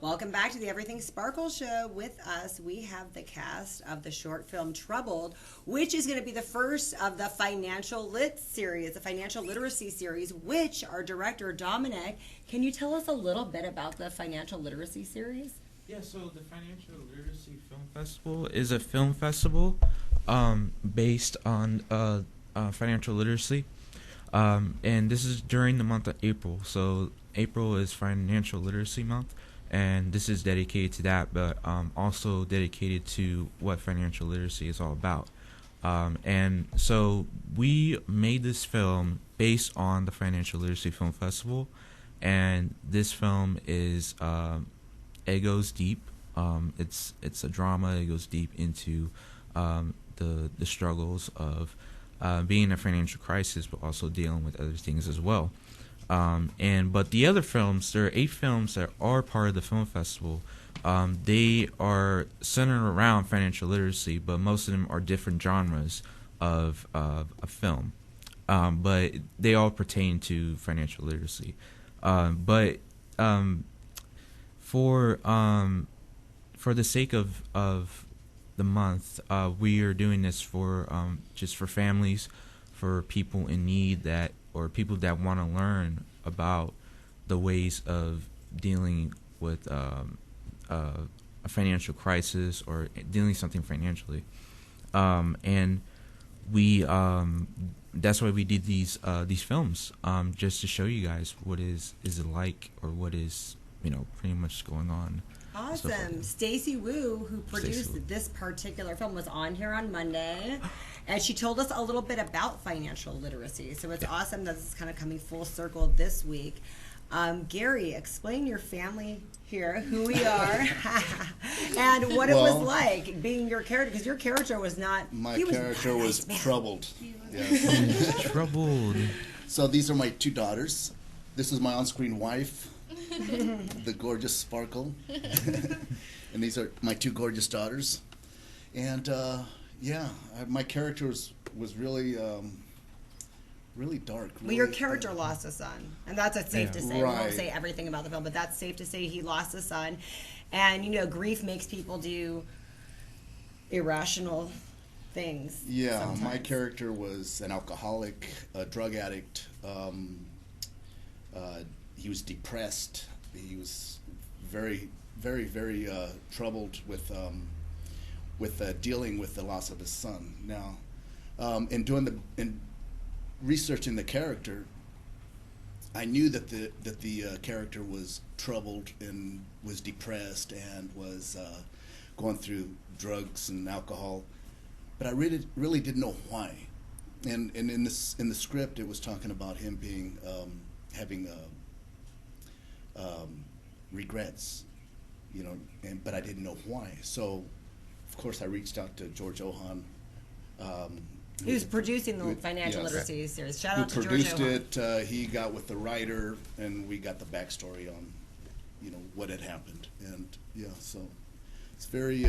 Welcome back to the Everything Sparkle Show. With us, we have the cast of the short film Troubled, which is going to be the first of the financial lit series, the financial literacy series, which our director, Dominic, can you tell us a little bit about the financial literacy series? Yeah, so the Financial Literacy Film Festival is a film festival based on financial literacy. And this is during the month of April. So April is Financial Literacy Month. And this is dedicated to that, but also dedicated to what financial literacy is all about. And so we made this film based on the Financial Literacy Film Festival, and this film is it goes deep. It's a drama. It goes deep into the struggles of being in a financial crisis, but also dealing with other things as well. But the other films, there are 8 films that are part of the film festival. They are centered around financial literacy, but most of them are different genres of a film. But they all pertain to financial literacy. But for the sake of the month, we are doing this for just for families, for people in need or people that want to learn about the ways of dealing with a financial crisis or dealing something financially. And we that's why we did these films, just to show you guys what is it like, or what is pretty much going on. Awesome. Like Stacy Wu, who produced this particular film, was on here on Monday, and she told us a little bit about financial literacy. So it's awesome that this is kind of coming full circle this week. Gary, explain your family here, who we are, and what it was like being your character, because your character was not... My character was troubled. Yes. Troubled. So these are my 2 daughters. This is my on-screen wife, the gorgeous Sparkle. And these are my 2 gorgeous daughters. And my character was really really dark. Really, well, your character lost a son, and that's safe to say. Right. We won't say everything about the film, but that's safe to say he lost a son. And grief makes people do irrational things. Yeah, sometimes. My character was an alcoholic, a drug addict. He was depressed. He was very, very, very troubled with dealing with the loss of his son. Now, in researching the character, I knew that the character was troubled and was depressed and was going through drugs and alcohol, but I really didn't know why. And in the script, it was talking about him being having regrets, but I didn't know why. So, of course, I reached out to George Ohan. He was producing the financial literacy series. Shout out to George Ohan. Who produced it. He got with the writer, and we got the backstory on, what had happened. And so it's very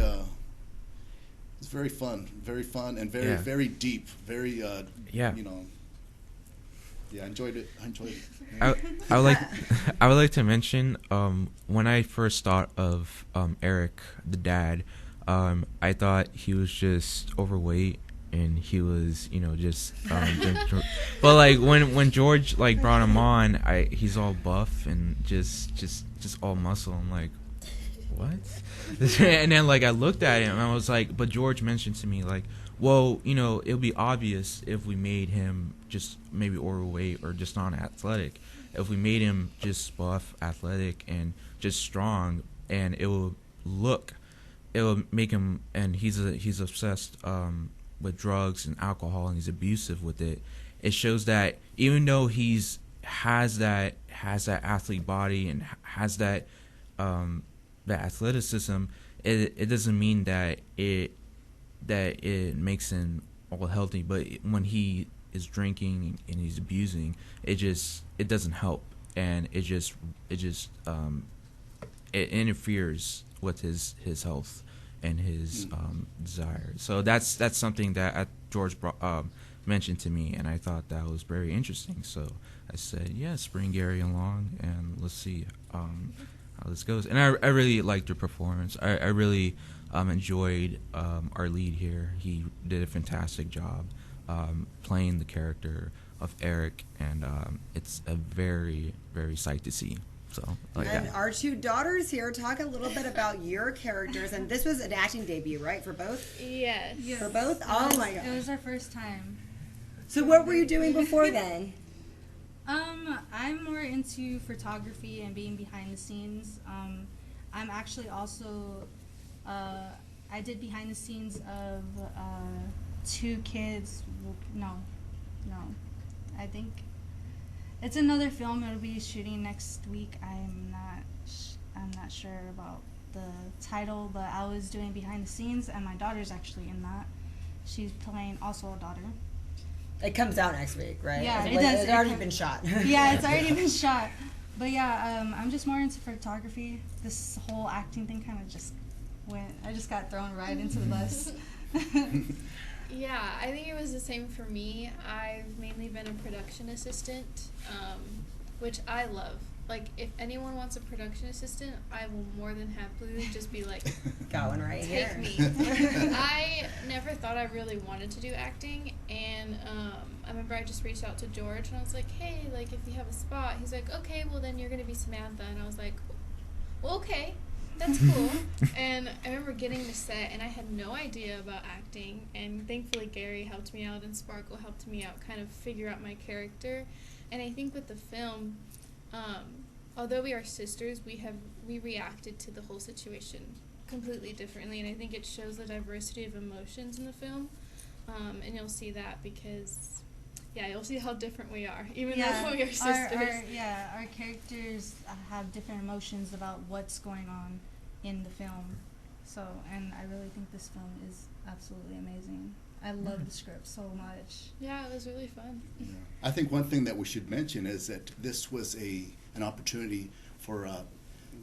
fun, and very deep, very I enjoyed it. I would like to mention when I first thought of Eric, the dad, I thought he was just overweight and he was just but like when George brought him on, he's all buff and just all muscle. I'm like, what? And then I looked at him and I was like, but George mentioned to me well, it would be obvious if we made him just maybe overweight or just non-athletic. If we made him just buff, athletic, and just strong, and it will make him, and he's obsessed with drugs and alcohol, and he's abusive with it. It shows that even though has that athlete body and has that athleticism, it doesn't mean that it makes him all healthy. But when he is drinking and he's abusing, it doesn't help, and it interferes with his health and his desire. So that's something that George mentioned to me, and I thought that was very interesting. So I said, yes, bring Gary along and let's see this goes. And I really liked her performance. I really enjoyed our lead here. He did a fantastic job playing the character of Eric, and it's a very, very sight to see. So, and our two daughters here, talk a little bit about your characters. And this was an acting debut, right, for both? Yes. For both? Oh my god. It was our first time. So what were you doing before then? I'm more into photography and being behind the scenes. I'm actually also, I did behind the scenes of 2 kids. No, I think it's another film. It'll be shooting next week. I'm not sure about the title, but I was doing behind the scenes, and my daughter's actually in that. She's playing also a daughter. It comes out next week, right? Yeah, it does. It's already been shot. Yeah, it's already been shot. But yeah, I'm just more into photography. This whole acting thing kind of just went. I just got thrown right into the bus. Yeah, I think it was the same for me. I've mainly been a production assistant, which I love. Like, if anyone wants a production assistant, I will more than happily just be like, going right take here. me. I never thought I really wanted to do acting, and I remember I just reached out to George, and I was like, hey, like, if you have a spot. He's like, okay, well, then you're going to be Samantha. And I was like, well, okay. That's cool. And I remember getting the set, and I had no idea about acting, and thankfully Gary helped me out and Sparkle helped me out kind of figure out my character. And I think with the film, although we are sisters, we reacted to the whole situation completely differently, and I think it shows the diversity of emotions in the film. And you'll see that because, yeah, you'll see how different we are, even though we are sisters. Our characters have different emotions about what's going on in the film. So, and I really think this film is absolutely amazing. I love the script so much. Yeah, it was really fun. Yeah. I think one thing that we should mention is that this was an opportunity for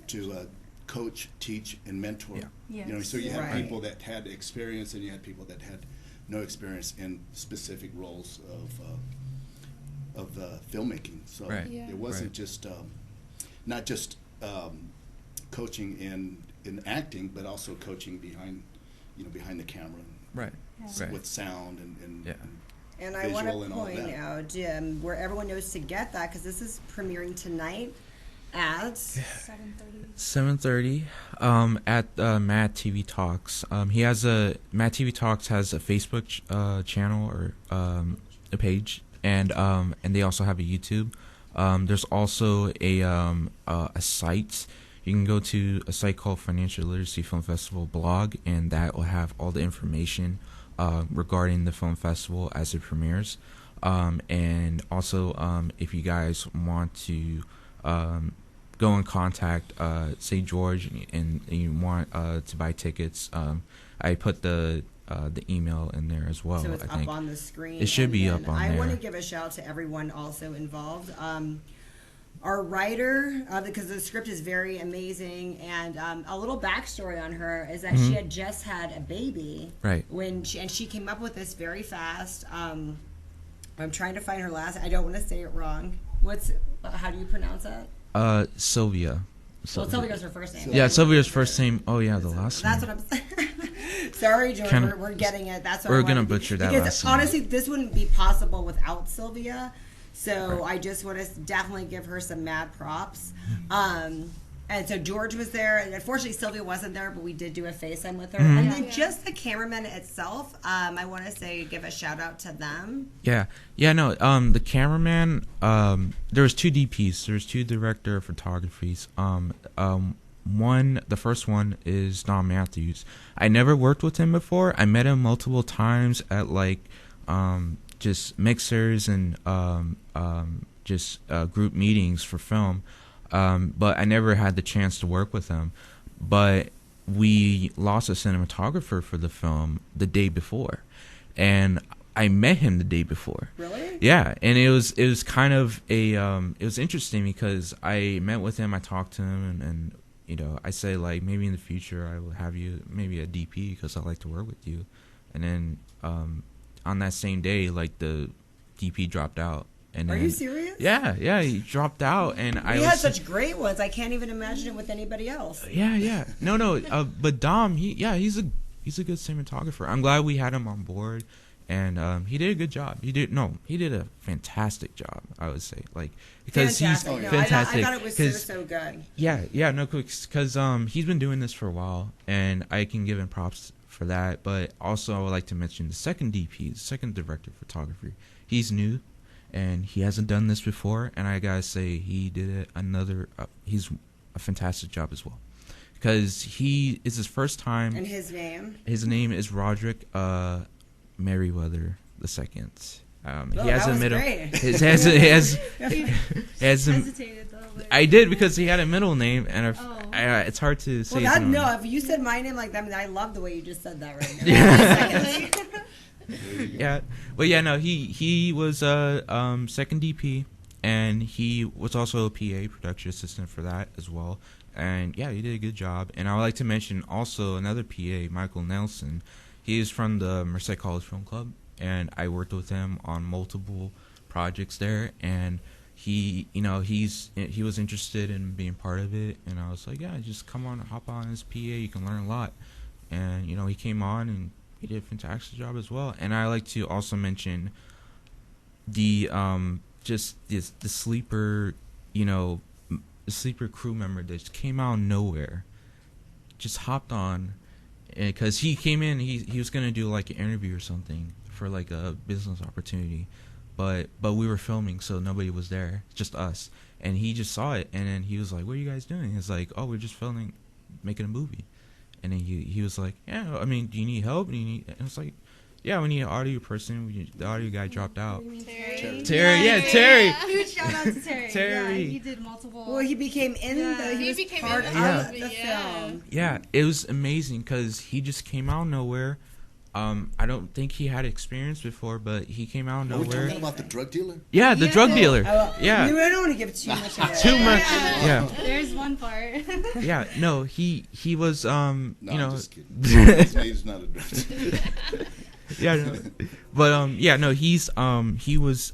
to coach, teach, and mentor. Yeah. Yes. You know, so you had Right. people that had experience, and you had people that had no experience in specific roles of filmmaking. So Right. Yeah. it wasn't Right. just not just coaching in acting, but also coaching behind the camera. Right. Yeah. Right. With sound and Yeah. And I want visual to and all point that. out where everyone knows to get that, because this is premiering tonight at 7:30. 7:30 at Mad TV Talks. Mad TV Talks has a Facebook channel or a page, and they also have a YouTube. There's also a site. You can go to a site called Financial Literacy Film Festival blog, and that will have all the information regarding the film festival as it premieres. And also, if you guys want to go and contact, say, George, and you want to buy tickets, I put the email in there as well. So it's I think up on the screen. it should And be then up on I there. want to give a shout out to everyone also involved. Our writer, because the script is very amazing, and a little backstory on her is that she had just had a baby. Right. When she came up with this very fast. I'm trying to find her last. I don't want to say it wrong. How do you pronounce it? Sylvia. Well, Sylvia's her first name. Yeah, Sylvia's first name. Oh yeah, the last That's name. what I'm saying. Sorry, George. We're getting it. That's what we're I wanted gonna to do. butcher that because last name. honestly, this wouldn't be possible without Sylvia. So I just want to definitely give her some mad props. And so George was there, and unfortunately Sylvia wasn't there, but we did do a FaceTime with her. And then just the cameraman itself, I want to give a shout out to them. Yeah, no. The cameraman. There was 2 DPs. There's 2 director of photographies. The first one is Don Matthews. I never worked with him before. I met him multiple times at just mixers and group meetings for film. But I never had the chance to work with him. But we lost a cinematographer for the film the day before, and I met him the day before. Really? Yeah, and it was kind of it was interesting because I met with him, I talked to him, and I say maybe in the future I will have you maybe a DP because I like to work with you, and then on that same day the DP dropped out, And Are then, you serious? Yeah, he dropped out, and We had such great ones. I can't even imagine it with anybody else. Yeah. No. But Dom, he's a good cinematographer. I'm glad we had him on board, and he did a good job. He did a fantastic job. I would say, like, because Fantastic. he's No, fantastic. I thought it was so good. Yeah, no, because he's been doing this for a while, and I can give him props for that. But also, I would like to mention the second DP, the second director of photography. He's new, and he hasn't done this before, and I gotta say he did it he's a fantastic job as well, because he is his first time. And his name? His name is Roderick Merriweather II. He has that a was middle. great. He has Hesitated though. Like, I did, because he had a middle name, and it's hard to say. Well, his middle name. if you said my name like that, I mean, I love the way you just said that right now. Yeah, but yeah, no, he was second DP, and he was also a PA, production assistant, for that as well. And yeah, he did a good job. And I would like to mention also another PA, Michael Nelson. He is from the Merced College Film Club, and I worked with him on multiple projects there. And he was interested in being part of it, and I was like, yeah, just come on, hop on as PA. You can learn a lot. And he came on, and he did a fantastic job as well. And I like to also mention the sleeper, the sleeper crew member that just came out of nowhere, just hopped on, because he came in, he was gonna do like an interview or something for like a business opportunity, but we were filming, so nobody was there, just us. And he just saw it, and then he was like, "What are you guys doing?" He's like, "Oh, we're just filming, making a movie." And then he was like, "Yeah, I mean, do you need help? And it's like, yeah, we need an audio person. The audio guy dropped out." Terry. Huge shout out to Terry. Terry. Yeah, he did multiple. Well, he became he was part of the film. Yeah, it was amazing, because he just came out of nowhere. I don't think he had experience before, but he came out of Are we nowhere. talking about the drug dealer? Yeah, the drug dealer. Yeah. I don't want to give too much away. Too much. Yeah. There's one part. Yeah. No, he was No, I'm just kidding. He's not a drug dealer. Yeah, no. But he was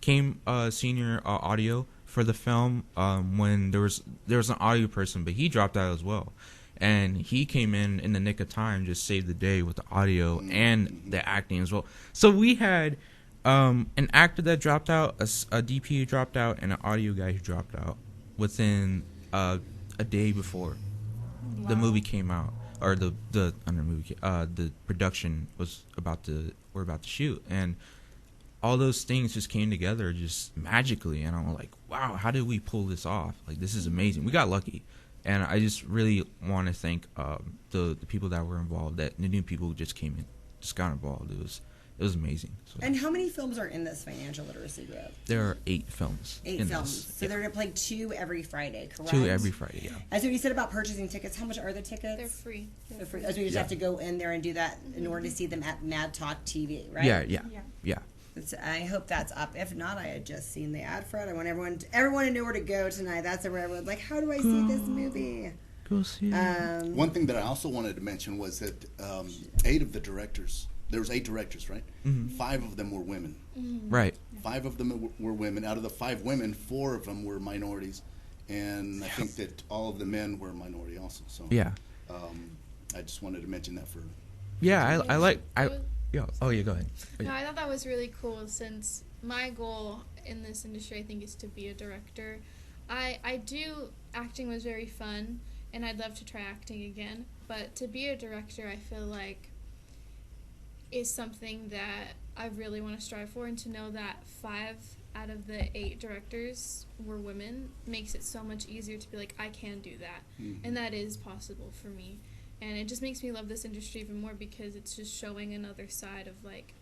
came senior audio for the film when there was an audio person, but he dropped out as well, and he came in the nick of time, just saved the day with the audio and the acting as well. So we had an actor that dropped out, a DP who dropped out, and an audio guy who dropped out within a day before the movie came out. Or the production we're about to shoot, and all those things just came together just magically, and I'm like, wow, how did we pull this off? Like, this is amazing. We got lucky, and I just really want to thank the people that were involved, that the new people who just came in, just got involved. It was amazing. So, And how many films are in this financial literacy group? there are 8 films. 8 in films. this. So they're going to play 2 every Friday, correct? 2 every Friday. Yeah. And so you said about purchasing tickets. How much are the tickets? They're free. They're free. So you just have to go in there and do that in order to see them at Mad Talk TV, right? Yeah. I hope that's up. If not, I had just seen the ad for it. I want everyone to know where to go tonight. That's where everyone's like, how do I see this movie? Go see it. One thing that I also wanted to mention was that 8 of the directors, there was 8 directors, right? Mm-hmm. 5 of them were women. Right. 5 of them were women. Out of the 5 women, 4 of them were minorities, and I think that all of the men were minority also. So Yeah. I just wanted to mention that for. Yeah, I like. Yeah. Oh, yeah. Go ahead. No, I thought that was really cool, since my goal in this industry, I think, is to be a director. Acting was very fun, and I'd love to try acting again, but to be a director, I feel like, is something that I really want to strive for, and to know that 5 out of the 8 directors were women makes it so much easier to be like, I can do that, and that is possible for me. And it just makes me love this industry even more, because it's just showing another side of, like,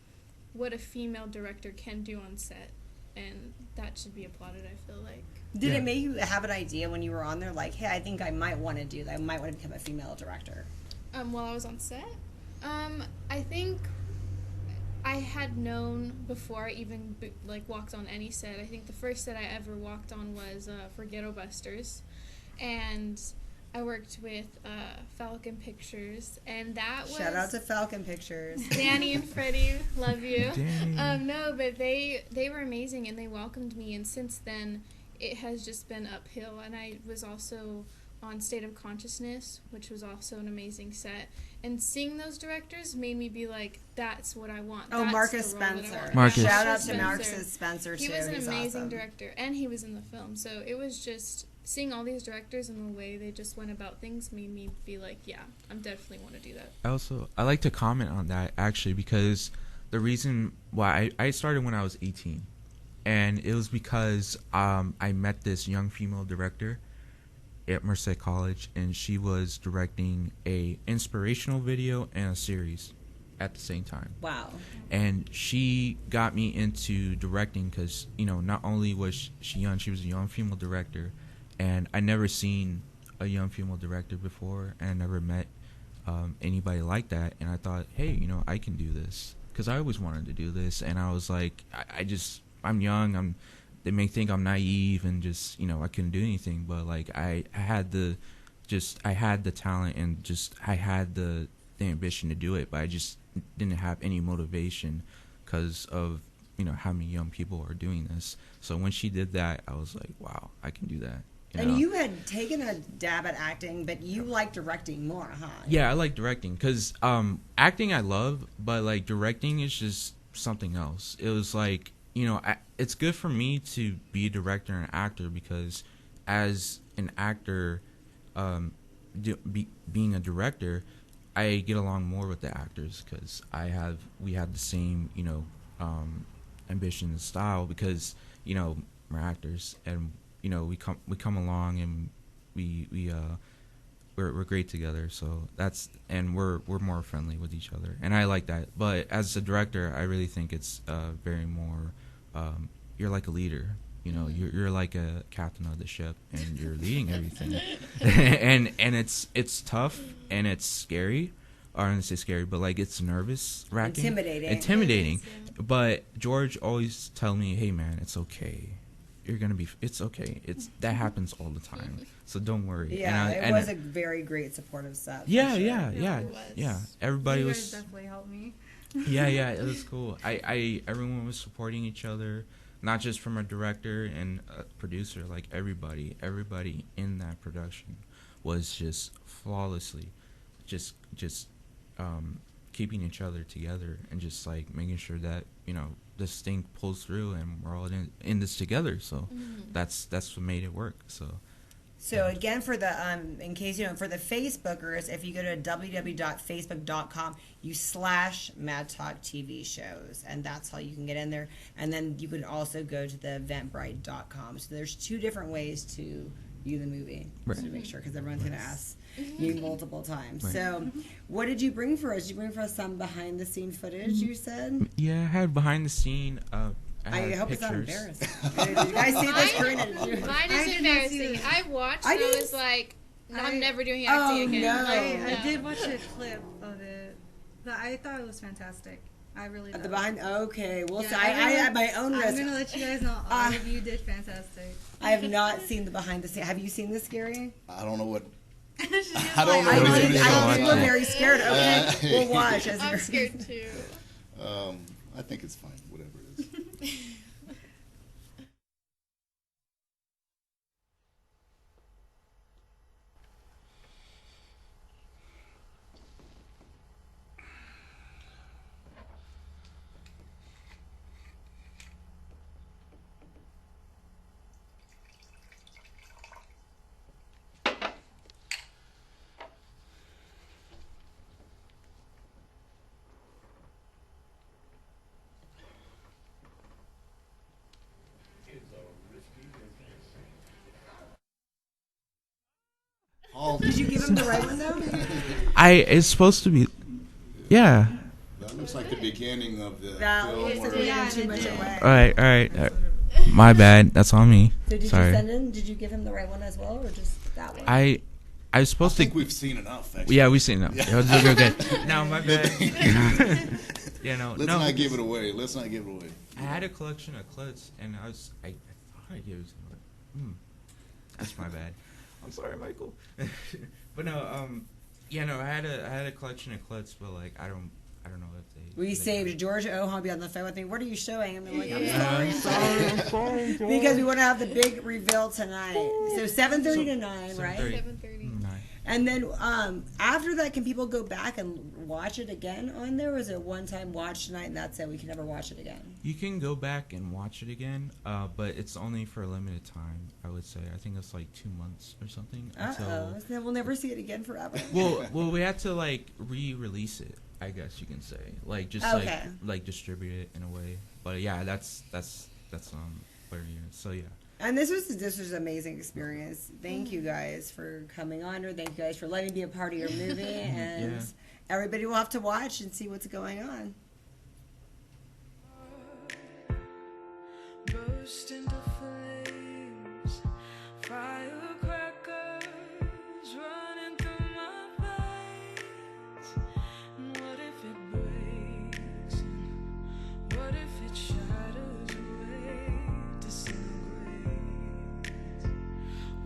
what a female director can do on set. And that should be applauded, I feel like. Did it make you have an idea when you were on there, like, hey, I think I might want to do that. I might want to become a female director? While I was on set? I think I had known before I even, walked on any set. I think the first set I ever walked on was for Ghetto Busters. And I worked with Falcon Pictures, and that was Shout out to Falcon Pictures. Danny and Freddie, love you. Danny. No, but they were amazing, and they welcomed me, and since then it has just been uphill. And I was also on State of Consciousness, which was also an amazing set. And seeing those directors made me be like, that's what I want. Oh, That's Marcus the role that I Spencer. want. Marcus. Shout out to Spencer. Marcus Spencer, too. He was an He's amazing awesome. director, and he was in the film. So it was just seeing all these directors and the way they just went about things made me be like, yeah, I'm definitely want to do that. I like to comment on that actually, because the reason why I started when I was 18, and it was because I met this young female director at Merced College, and she was directing a inspirational video and a series at the same time. Wow. And she got me into directing because, you know, not only was she young, she was a young female director, and I never seen a young female director before, and I never met anybody like that. And I thought, hey, you know, I can do this, because I always wanted to do this. And I was like, I'm young, they may think I'm naive and just, you know, I couldn't do anything, but like I had the talent, and just I had the ambition to do it, but I just didn't have any motivation because of, you know, how many young people are doing this. So when she did that, I was like, wow, I can do that. And you had taken a dab at acting, but you like directing more, huh? Yeah, I like directing because acting I love, but like directing is just something else. It was like, you know, it's good for me to be a director and actor, because as an actor, being a director, I get along more with the actors because we have the same, you know, ambition and style, because, you know, we're actors, and, you know, we come along, and we're great together. So and we're more friendly with each other, and I like that. But as a director, I really think it's very more, you're like a leader. You know, you're like a captain of the ship, and you're leading everything. and it's tough, and it's scary. Or I don't say scary, but like it's nervous wracking. Intimidating. Yes, yeah. But George always tell me, hey man, it's okay. It's okay. That happens all the time. So don't worry. Yeah, it was a very great supportive set. Yeah, for sure. yeah. it was. Yeah. Everybody You was. guys definitely helped me. Yeah, it was cool. Everyone was supporting each other, not just from a director and a producer. Like everybody in that production was just flawlessly, just keeping each other together, and just like making sure that, you know, this thing pulls through, and we're all in this together. So that's what made it work. So again, for the in case you know, for the Facebookers, if you go to www.facebook.com, you /Mad Talk TV shows, and that's how you can get in there. And then you can also go to the eventbrite.com. So there's two different ways to view the movie, Right. just to make sure, because everyone's going to ask you multiple times. Right. So what did you bring for us? Did you bring for us some behind the scene footage, you said? yeah, I had behind the scene. I had hope it's not pictures. embarrassing. Did you guys see this, Karina? Did you? Mine I is did not see embarrassing. it. I watched, I and I didn't- was like, I'm I- never doing acting again. no. Like, I did watch a clip of it. I thought it was fantastic. I really did. The behind. Okay, we'll Yeah, see. I at my own I'm risk. gonna let you guys know all of you did fantastic. I have not seen the behind the scene. Have you seen this, Gary? I don't know what. She's just I don't know I what did. it is. I did. watch We're it. very scared. Okay, we'll watch. As I'm you're- scared too. I think it's fine. Whatever it is. Did you give him the right one though? It's supposed to be, yeah. That looks like the beginning of the That film. was where- Yeah, too it much did. away. All right. My bad. That's on me. So did Sorry. you send in? Did you give him the right one as well, or just that one? I was I supposed think to. we've seen enough. Actually. Yeah, we've seen it. Yeah. We're good. No, my bad. Yeah, no. Let's no. not give it away. Let's not give it away. I had a collection of clips, and I thought I gave it to him. That's my bad. I'm sorry, Michael. But no, yeah, no, I had a collection of clips, but like I don't know if they. We they saved Georgia Ohan be on the phone with me. What are you showing? I'm like, I'm Yeah. sorry. Because we want to have the big reveal tonight. So 7:30 to 9, right? 7:30. 7:30. 9. And then after that, can people go back and watch it again on there? Or is it one time watch tonight and that's it? We can never watch it again. You can go back and watch it again, but it's only for a limited time. I would say. I think it's like 2 months or something. So we'll never see it again forever. Well, we had to like re-release it. I guess you can say, like just like distribute it in a way. But yeah, that's where you. So yeah. And this was an amazing experience. Thank you guys for coming on, or thank you guys for letting me be a part of your movie. And everybody will have to watch and see what's going on. Burst into flames, firecrackers running through my veins. And what if it breaks? And what if it shatters away, disintegrates?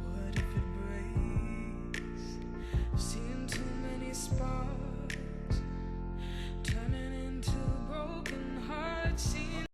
What if it breaks? I've seen too many sparks turning into broken hearts.